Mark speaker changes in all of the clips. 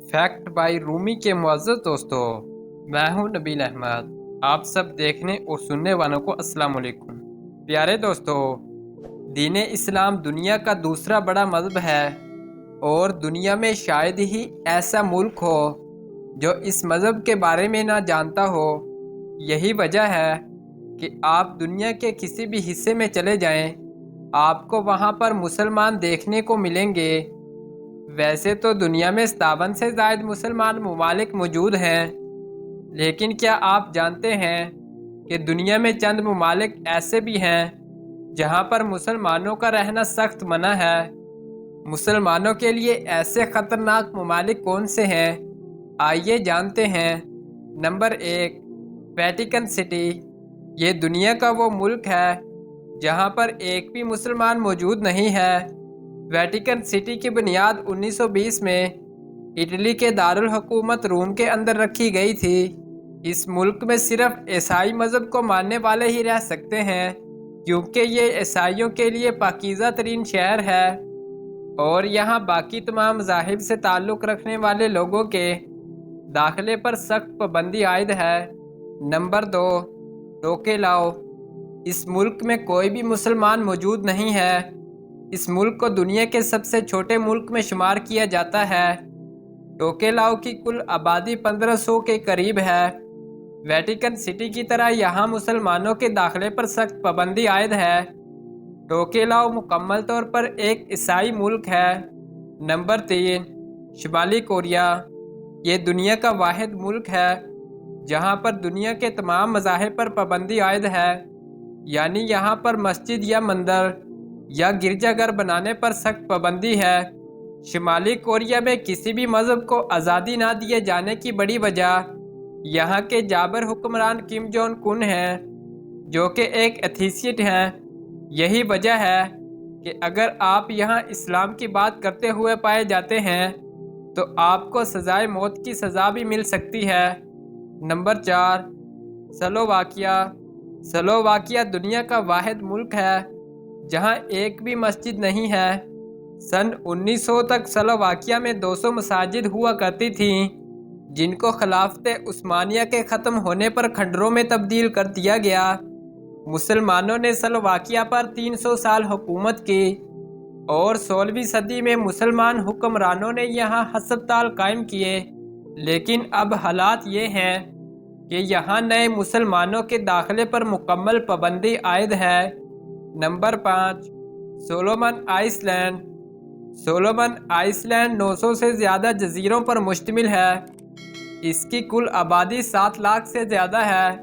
Speaker 1: Fact by Rumi के मुअज़्ज़ज़ दोस्तों, मैं हूं नबील अहमद। आप सब देखने और सुनने वालों को अस्सलाम वालेकुम। प्यारे दोस्तों, दीन इस्लाम दुनिया का दूसरा बड़ा मज़हब है और दुनिया में शायद ही ऐसा मुल्क हो जो इस मज़हब के बारे में ना जानता हो। यही वजह है कि आप दुनिया के किसी भी हिस्से में चले जाएं, आपको वहां पर मुसलमान देखने को मिलेंगे। वैसे तो दुनिया में 57 से ज़ायद मुसलमान ममालिक मौजूद हैं, लेकिन क्या आप जानते हैं कि दुनिया में चंद ममालिक ऐसे भी हैं जहां पर मुसलमानों का रहना सख्त मना है। मुसलमानों के लिए ऐसे ख़तरनाक ममालिक कौन से हैं, आइए जानते हैं। Number 1, Vatican city. ये दुनिया का वो मुल्क है जहां पर एक भी मुसलमान मौजूद नहीं है। वेटिकन सिटी की बुनियाद 1920 में इटली के दारुल हुकूमत रोम के अंदर रखी गई थी। इस मुल्क में सिर्फ ईसाई मज़हब को मानने वाले ही रह सकते हैं, क्योंकि ये ईसाइयों के लिए पाकीज़ा तरीन शहर है और यहाँ बाकी तमाम मज़ाहिब से ताल्लुक़ रखने वाले लोगों के दाखिले पर सख्त पाबंदी आयद है। नंबर 2, टोकेलाओ। इस मुल्क में कोई भी मुसलमान मौजूद नहीं है। इस मुल्क को दुनिया के सबसे छोटे मुल्क में शुमार किया जाता है। टोकेलाओ की कुल आबादी 1500 के करीब है। वेटिकन सिटी की तरह यहाँ मुसलमानों के दाखिले पर सख्त पाबंदी आयद है। टोकेलाओ मुकम्मल तौर पर एक ईसाई मुल्क है। नंबर 3, शुमाली कोरिया। ये दुनिया का वाहिद मुल्क है जहाँ पर दुनिया के तमाम मज़ाहिब पर पाबंदी आयद है, यानी यहाँ पर मस्जिद या मंदिर या गिरजाघर बनाने पर सख्त पाबंदी है। शुमाली कोरिया में किसी भी मज़हब को आज़ादी ना दिए जाने की बड़ी वजह यहाँ के जाबर हुक्मरान किम जोंग उन हैं, जो कि एक एथीसिस्ट हैं। यही वजह है कि अगर आप यहाँ इस्लाम की बात करते हुए पाए जाते हैं तो आपको सज़ाए मौत की सज़ा भी मिल सकती है। Number 4, Slovakia. स्लोवाकिया दुनिया का वाहिद मुल्क है जहाँ एक भी मस्जिद नहीं है। सन 1900 तक स्लोवाकिया में 200 मसाजिद हुआ करती थीं, जिनको खिलाफत उस्मानिया के ख़त्म होने पर खंडरों में तब्दील कर दिया गया। मुसलमानों ने स्लोवाकिया पर 300 साल हुकूमत की और 16वीं सदी में मुसलमान हुक्मरानों ने यहाँ हस्पताल कायम किए। लेकिन अब हालात ये हैं कि यहाँ नए मुसलमानों के दाखिले पर मुकम्मल पाबंदी आयद है। Number 5, Solomon Iceland. Solomon Iceland 900 से ज़्यादा जजीरों पर मुश्तमिल है। इसकी कुल आबादी 7 लाख से ज़्यादा है।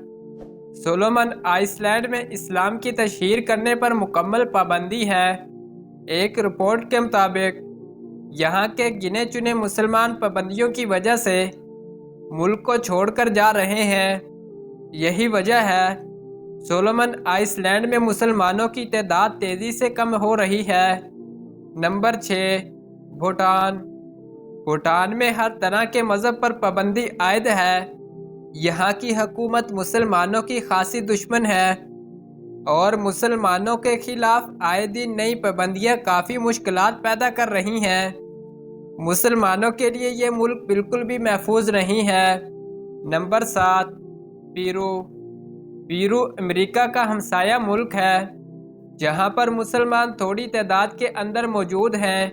Speaker 1: सोलोमन आइसलैंड में इस्लाम की तशहीर करने पर मुकम्मल पाबंदी है। एक रिपोर्ट के मुताबिक यहाँ के गिने चुने मुसलमान पाबंदियों की वजह से मुल्क को छोड़कर जा रहे हैं। यही वजह है सोलोमन आइसलैंड में मुसलमानों की तादाद तेज़ी से कम हो रही है। नंबर 6, भूटान। भूटान में हर तरह के मज़हब पर पाबंदी आयद है। यहाँ की हुकूमत मुसलमानों की खासी दुश्मन है और मुसलमानों के खिलाफ आए दिन नई पाबंदियाँ काफ़ी मुश्किलात पैदा कर रही हैं। मुसलमानों के लिए ये मुल्क बिल्कुल भी महफूज नहीं है। Number 7, Peru. पेरू अमेरिका का हमसाया मुल्क है जहाँ पर मुसलमान थोड़ी तादाद के अंदर मौजूद हैं,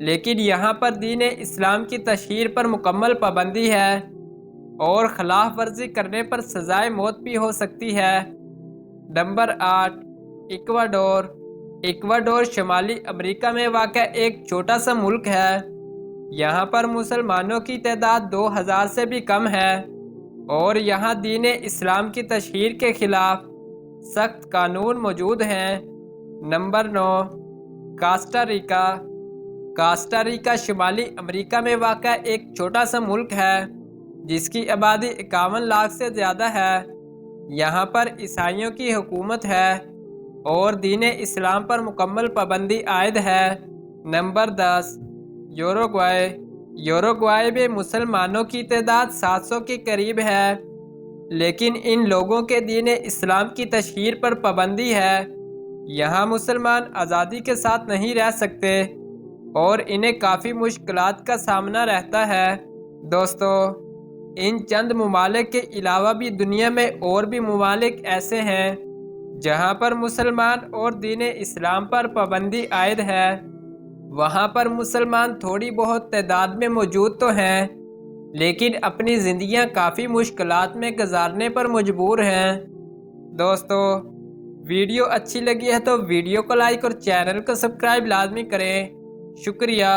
Speaker 1: लेकिन यहाँ पर दीन इस्लाम की तशहीर पर मुकम्मल पाबंदी है और खिलाफ वर्जी करने पर सज़ाए मौत भी हो सकती है। Number 8, Ecuador. इक्वाडोर शुमाली अमेरिका में वाक़ एक छोटा सा मुल्क है। यहाँ पर मुसलमानों की तादाद 2000 से भी कम है और यहाँ दीन इस्लाम की तशहीर के खिलाफ सख्त कानून मौजूद हैं। Number 9, Costa. Costa शुमाली अमेरिका में वाक़ एक छोटा सा मुल्क है जिसकी आबादी 51 लाख से ज़्यादा है। यहाँ पर ईसाइयों की हुकूमत है और दीन इस्लाम पर मुकम्मल पाबंदी आयद है। नंबर 10, यूरुग्वाय। यूरुग्वाय में मुसलमानों की तादाद 700 के करीब है, लेकिन इन लोगों के दीन इस्लाम की तशहीर पर पाबंदी है। यहाँ मुसलमान आज़ादी के साथ नहीं रह सकते اور انہیں کافی مشکلات کا سامنا رہتا ہے۔ دوستو ان چند ممالک کے علاوہ بھی دنیا میں اور بھی ممالک ایسے ہیں جہاں پر مسلمان اور دین اسلام پر پابندی عائد ہے۔ وہاں پر مسلمان تھوڑی بہت تعداد میں موجود تو ہیں، لیکن اپنی زندگیاں کافی مشکلات میں گزارنے پر مجبور ہیں۔ دوستو ویڈیو اچھی لگی ہے تو ویڈیو کو لائک اور چینل کو سبسکرائب لازمی کریں۔ شکریہ۔